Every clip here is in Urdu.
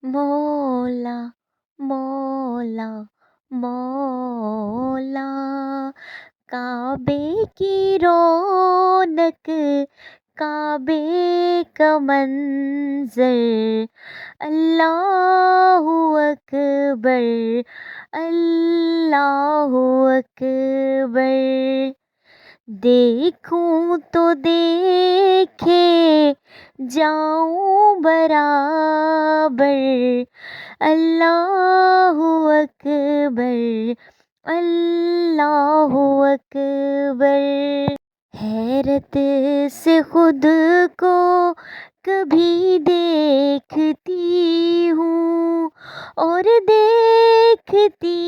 مولا مولا مولا، کعبے کی رونق، کعبے کا منظر، اللہ اکبر، اللہ اکبر۔ دیکھوں تو دیکھے جاؤں برابر، اللہ اکبر، اللہ اکبر۔ حیرت سے خود کو کبھی دیکھتی ہوں اور دیکھتی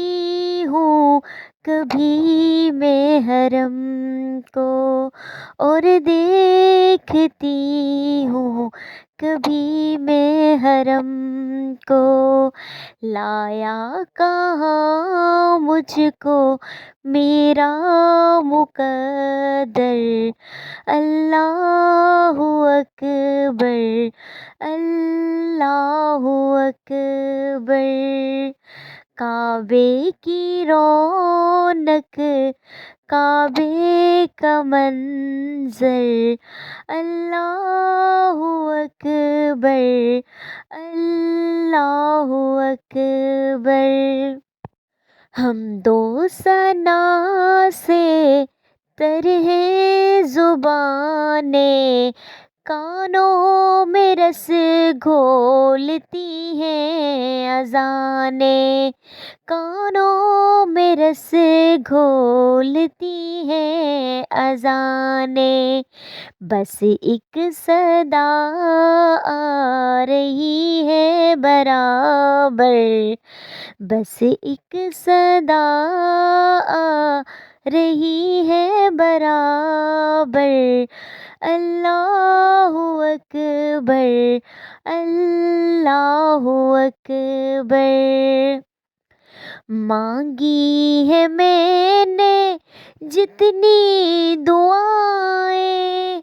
ہوں کبھی میں حرم کو، اور دیکھتی ہوں کبھی میں حرم کو۔ لایا کہاں مجھ کو میرا مقدر، اللہ اکبر، اللہ اکبر۔ کعبے کی رونق، کعبے کا منظر، اللہ اکبر، اللہ اکبر۔ حمد و ثنا سے تر ہے زبانیں، کانوں میں رس گھولتی ہیں اذانیں، کانوں میں رس گھولتی ہیں اذانیں۔ بس ایک صدا آ رہی ہے برابر، بس ایک صدا آ رہی ہے برابر، اللہ اکبر، اللہ اکبر۔ مانگی ہے میں نے جتنی دعائیں،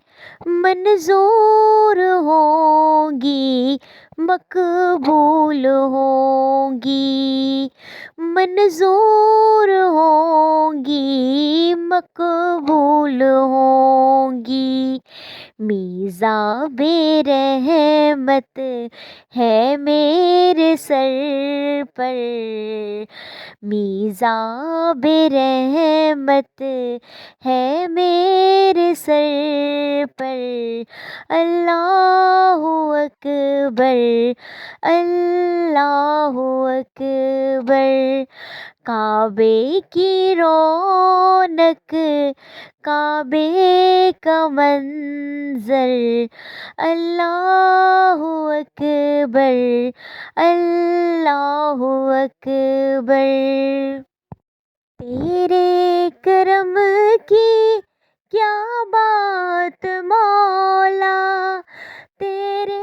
منظور ہوں گی، مقبول ہوں گی، منظور ہوں گی، مقبول ہوں گی۔ میزاب رحمت ہے میرے سر پر، میزاب رحمت ہے میرے سر پر، اللہ اکبر، اللہ اکبر۔ کعبے کی رونق، کعبے کا منظر، اللہ اکبر، اللہ اکبر۔ تیرے کرم کی کیا بات مولا، تیرے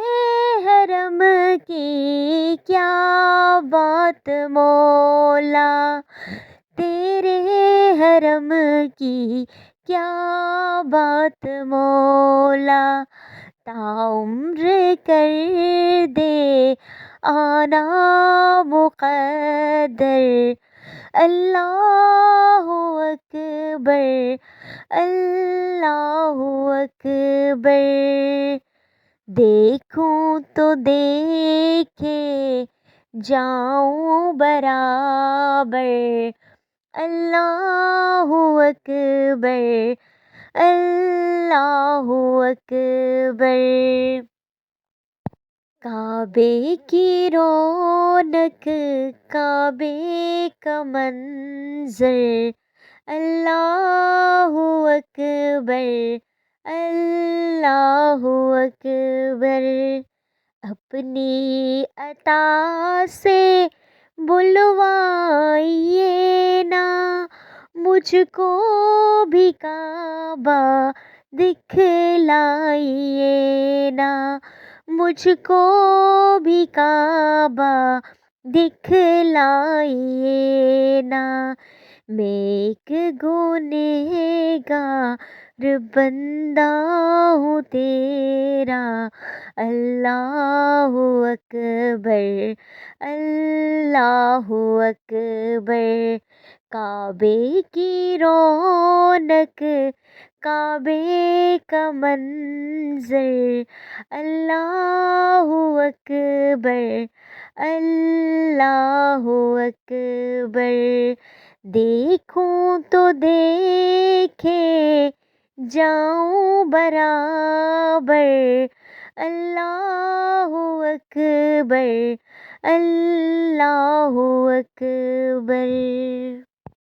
حرم کی کیا بات مولا، تیرے حرم کی کیا بات مولا۔ تعمر کر دے آنا مقدر، اللہ اکبر، اللہ اکبر۔ دیکھوں تو دیکھے جاؤں برابر، اللہ اکبر، اللہ اکبر۔ کعبے کی رونق، کعبے کا منظر، اللہ اکبر، اللہ اکبر۔ اپنی عطا سے بلوائیے نا مجھ کو بھی کعبہ، دکھلائیے نا مجھ کو بھی کعبہ، دکھلائیے نا۔ میں ایک گنہگار بندہ ہوں تیرا، اللہ اکبر، اللہ اکبر۔ کعبے کی رونق، کعبے کا منظر، اللہ اکبر، اللہ اکبر۔ دیکھوں تو دیکھے جاؤں برابر، اللہ اکبر، اللہ اکبر۔